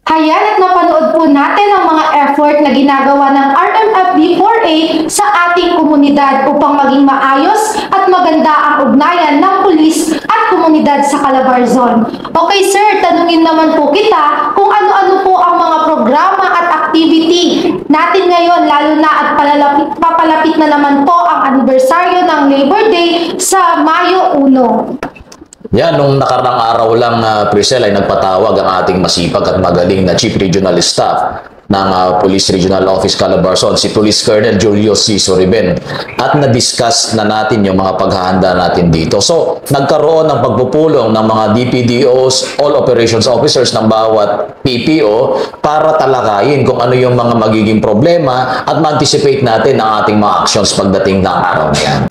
Hayan at napanood po natin ang mga effort na ginagawa ng RMFB4A sa ating komunidad upang maging maayos at maganda ang ugnayan ng pulis at komunidad sa Calabarzon. Okay sir, tanungin naman po kita kung ano-ano po ang mga programa at activity natin ngayon, lalo na at papalapit na naman po ang anibersaryo ng Labor Day sa Mayo 1. Yan, nung nakarang araw lang, Priscel, ay nagpatawag ang ating masipag at magaling na Chief Regional Staff ng Police Regional Office Calabarzon, si Police Colonel Julio C. Soriben. At na-discuss na natin yung mga paghahanda natin dito. So, nagkaroon ng pagpupulong ng mga DPDOs, All Operations Officers ng bawat PPO para talakayin kung ano yung mga magiging problema at ma-anticipate natin ang ating mga actions pagdating ng araw na yan.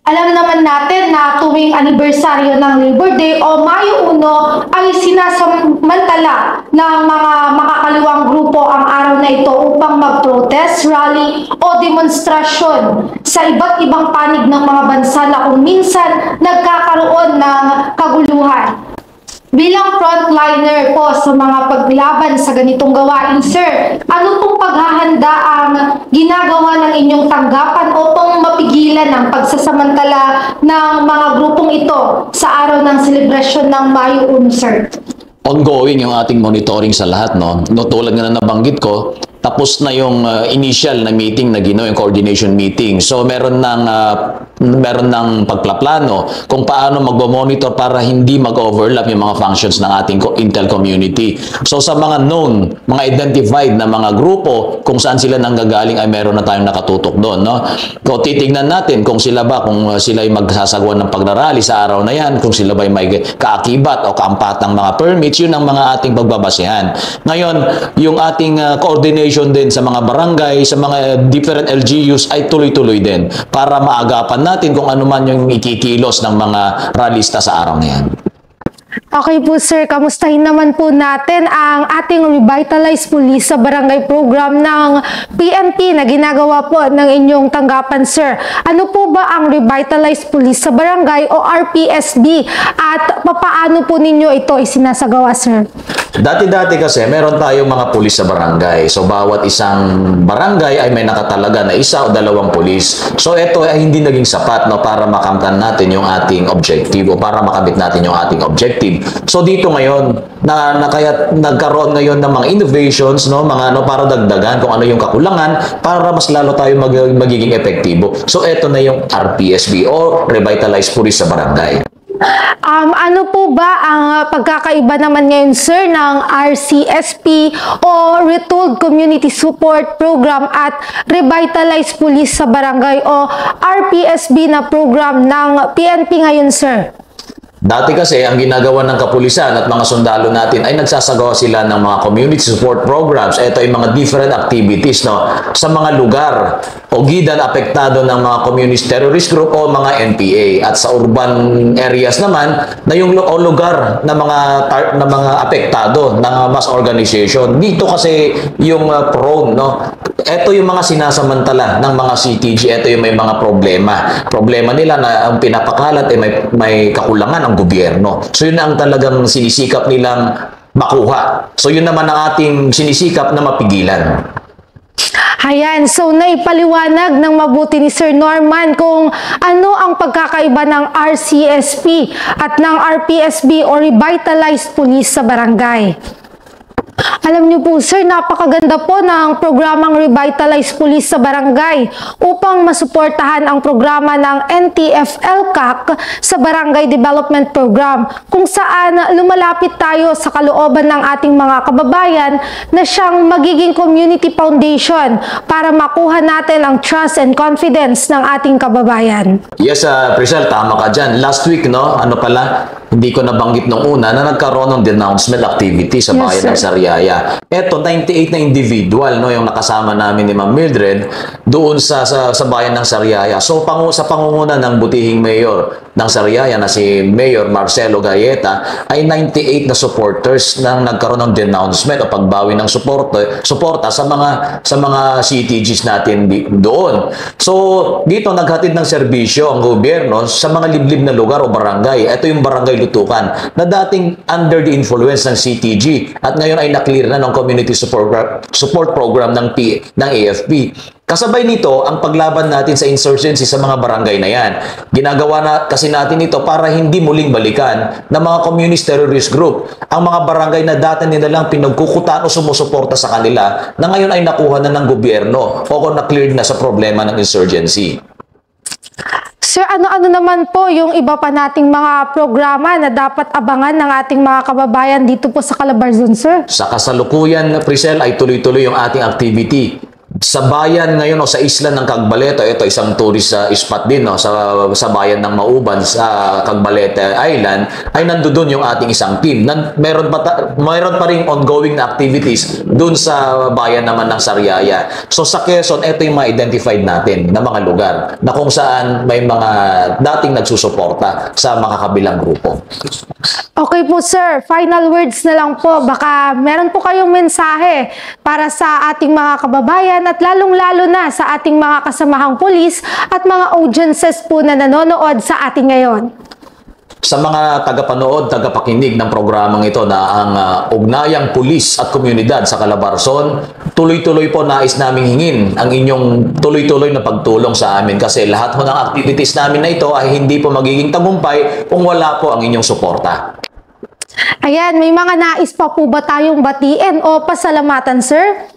Alam naman natin na tuwing anibersaryo ng Labor Day o Mayo 1 ay sinasamantala ng mga makakaliwang grupo ang araw na ito upang mag-protest, rally o demonstrasyon sa iba't ibang panig ng mga bansa na kung minsan nagkakaroon ng kaguluhan. Bilang frontliner po sa mga paglaban sa ganitong gawain, sir, ano pong paghahanda ang ginagawa ng inyong tanggapan upang mapigilan ang pagsasamantala ng mga grupong ito sa araw ng selebrasyon ng Mayo 1, sir? Ongoing yung ating monitoring sa lahat, no? Tulad nga na nabanggit ko, tapos na yung initial na meeting na ginawa, yung coordination meeting. So meron ng pagplaplano kung paano magmo-monitor para hindi mag-overlap yung mga functions ng ating intel community. So sa mga known, mga identified na mga grupo, kung saan sila nanggagaling ay meron na tayong nakatutok doon, no? So titignan natin kung sila ay magsasagawa ng pagrarally sa araw na yan, kung sila ba may kaakibat o kaampatang mga permits, yun ang mga ating pagbabasehan. Ngayon, yung ating coordination din sa mga barangay, sa mga different LGUs ay tuloy-tuloy din para maagapan natin kung ano man yung ikikilos ng mga ralista sa araw na yan. Okay po sir, kamustahin naman po natin ang ating Revitalize Police sa Barangay program ng PNP na ginagawa po ng inyong tanggapan sir. Ano po ba ang Revitalize Police sa Barangay o RPSB at papaano po ninyo ito isinasagawa sir? Dati-dati kasi meron tayong mga pulis sa barangay. So bawat isang barangay ay may nakatalaga na isa o dalawang pulis. So ito ay hindi naging sapat, no, para makamtan natin yung ating objective o para makabit natin yung ating objective. So dito ngayon kaya nagkaroon ngayon ng mga innovations, no, para dagdagan kung ano yung kakulangan para mas lalo tayo magiging epektibo. So ito na yung RPSB o Revitalize Police sa Barangay. Ano po ba ang pagkakaiba naman ngayon sir ng RCSP o Retooled Community Support Program at Revitalize Police sa Barangay o RPSB na program ng PNP ngayon sir? Dati kasi, ang ginagawa ng kapulisan at mga sundalo natin ay nagsasagawa sila ng mga community support programs. Ito ay mga different activities, no, sa mga lugar o gidan apektado ng mga communist terrorist group o mga NPA. At sa urban areas naman, na yung lugar na mga apektado ng mass organization. Dito kasi yung prone, no. Ito yung mga sinasamantala ng mga CTG. Ito yung may mga problema. Problema nila na ang pinapakalat ay may kakulangan ang gobyerno. So yun ang talagang sinisikap nilang makuha. So yun naman ang ating sinisikap na mapigilan. Ayan, so naipaliwanag ng mabuti ni Sir Norman kung ano ang pagkakaiba ng RCSP at ng RPSB o Revitalized Police sa Barangay. Alam niyo po sir, napakaganda po ng programang Revitalize Police sa Barangay upang masuportahan ang programa ng NTF-ELCAC sa Barangay Development Program kung saan lumalapit tayo sa kalooban ng ating mga kababayan na siyang magiging community foundation para makuha natin ang trust and confidence ng ating kababayan. Yes, Priscel, tama ka dyan. Last week, no, hindi ko nabanggit nung una na nagkaroon ng denouncement activity sa bayan ng Sariaya. Eto, 98 na individual, no, yung nakasama namin ni Ma'am Mildred doon sa bayan ng Sariaya. So, sa pangunguna ng butihing mayor ng Sariaya na si Mayor Marcelo Gayeta, ay 98 na supporters nang nagkaroon ng denouncement o pagbawi ng suporta sa mga CTGs natin doon. So, dito naghatid ng serbisyo ang gobyerno sa mga liblib na lugar o barangay. Ito yung barangay Lutukan na dating under the influence ng CTG at ngayon ay na-clear na ng Community Support Program ng AFP. Kasabay nito, ang paglaban natin sa insurgency sa mga barangay na yan. Ginagawa na kasi natin ito para hindi muling balikan ng mga communist terrorist group ang mga barangay na dati nila lang pinagkukutan o sumusuporta sa kanila na ngayon ay nakuha na ng gobyerno o na-cleared na sa problema ng insurgency. Sir, ano-ano naman po yung iba pa nating mga programa na dapat abangan ng ating mga kababayan dito po sa Calabarzon, sir? Sa kasalukuyan, Priscel, ay tuloy-tuloy yung ating activity. Sa bayan ngayon o sa isla ng Cagbaleta, ito isang tourist spot din no, sa bayan ng Mauban sa Cagbaleta Island, ay nandoon yung ating isang team. Mayroon pa ring ongoing na activities dun sa bayan naman ng Sariaya. So sa Quezon, ito yung ma-identified natin na mga lugar na kung saan may mga dating nagsusuporta sa mga kabilang grupo. Okay po, sir. Final words na lang po. Baka meron po kayong mensahe para sa ating mga kababayan at lalong-lalo na sa ating mga kasamahang pulis at mga audiences po na nanonood sa atin ngayon. Sa mga tagapanood, tagapakinig ng programang ito na ang ugnayang pulis at komunidad sa Calabarzon, tuloy-tuloy po nais naming hingin ang inyong tuloy-tuloy na pagtulong sa amin kasi lahat po ng activities namin na ito ay hindi po magiging tagumpay kung wala po ang inyong suporta. Ayan, may mga nais pa po ba tayong batiin o pasalamatan, sir?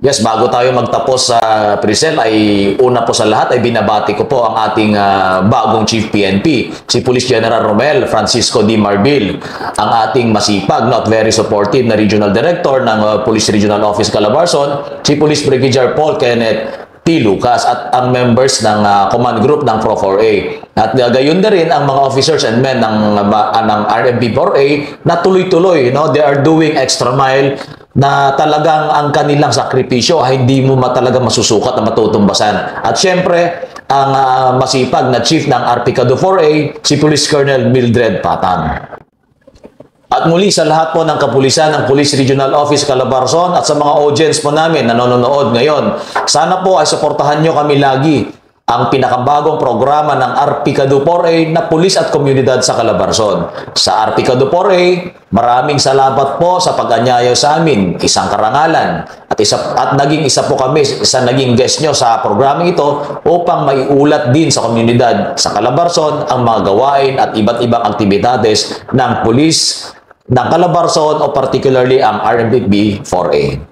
Yes, bago tayo magtapos sa Priscel, ay una po sa lahat ay binabati ko po ang ating bagong Chief PNP, si Police General Romel Francisco D. Marbil, ang ating masipag, not very supportive na Regional Director ng Police Regional Office Calabarzon, si Police Brigadier Paul Kenneth T. Lucas at ang members ng command group ng Pro-4A. At gayon na rin ang mga officers and men ng RMP 4A na tuloy-tuloy, no? They are doing extra mile na talagang ang kanilang sakripisyo ay hindi mo talaga masusukat na matutumbasan. At syempre, ang masipag na chief ng RPCADO 4A, si Police Colonel Mildred Patang. At muli sa lahat po ng kapulisan ng Police Regional Office Calabarzon at sa mga audience po namin na nanonood ngayon, sana po ay suportahan nyo kami lagi ang pinakabagong programa ng RPCADO 4A na pulis at komunidad sa Calabarzon. Sa RPCADO 4A, maraming salamat po sa pag-anyayaw sa amin, isang karangalan. At naging isa po kami sa naging guest nyo sa programang ito upang maiulat din sa komunidad sa Calabarzon ang mga gawain at iba't ibang aktibidades ng pulis ng Calabarzon o particularly ang RMP 4A.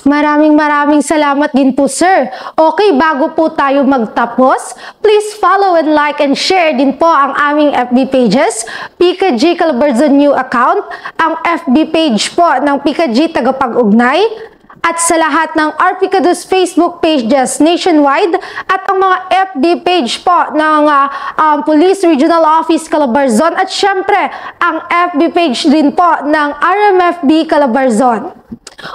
Maraming salamat din po, sir. Okay, bago po tayo magtapos, please follow and like and share din po ang aming FB pages, Pika G Calabarzon New Account, ang FB page po ng Pika G Tagapag-Ugnay, at sa lahat ng RPCADO's Facebook pages nationwide at ang mga FB page po ng Police Regional Office Calabarzon at syempre ang FB page din po ng RMFB Calabarzon.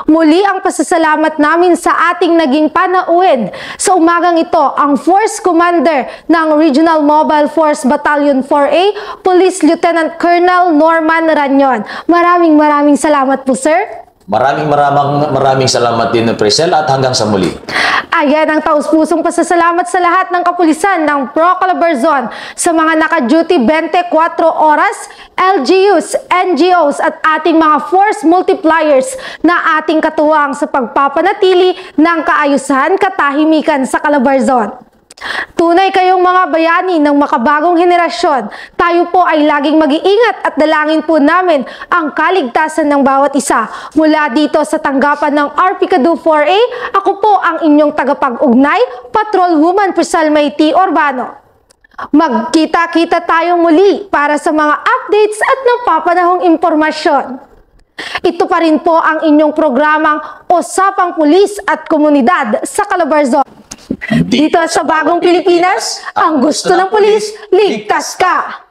Muli ang pasasalamat namin sa ating naging panauhin sa umagang ito ang Force Commander ng Regional Mobile Force Battalion 4A, Police Lieutenant Colonel Norman Ranyon. Maraming salamat po, sir. Maraming salamat din, Priscel, at hanggang sa muli. Ayan ang taus-pusong pasasalamat sa lahat ng kapulisan ng Pro Calabarzon, sa mga naka-duty 24 oras, LGUs, NGOs at ating mga force multipliers na ating katuwang sa pagpapanatili ng kaayusan, katahimikan sa Calabarzon. Tunay kayong mga bayani ng makabagong henerasyon. Tayo po ay laging mag-iingat at dalangin po namin ang kaligtasan ng bawat isa. Mula dito sa tanggapan ng RPCADO 4A, ako po ang inyong tagapag-ugnay, Patrol Woman Prisalmay T. Urbano. Magkita-kita tayo muli para sa mga updates at napapanahong impormasyon. Ito pa rin po ang inyong programang Usapang Pulis at Komunidad sa Calabarzon. Dito sa Bagong Pilipinas, ang gusto ng pulis, ligtas ka!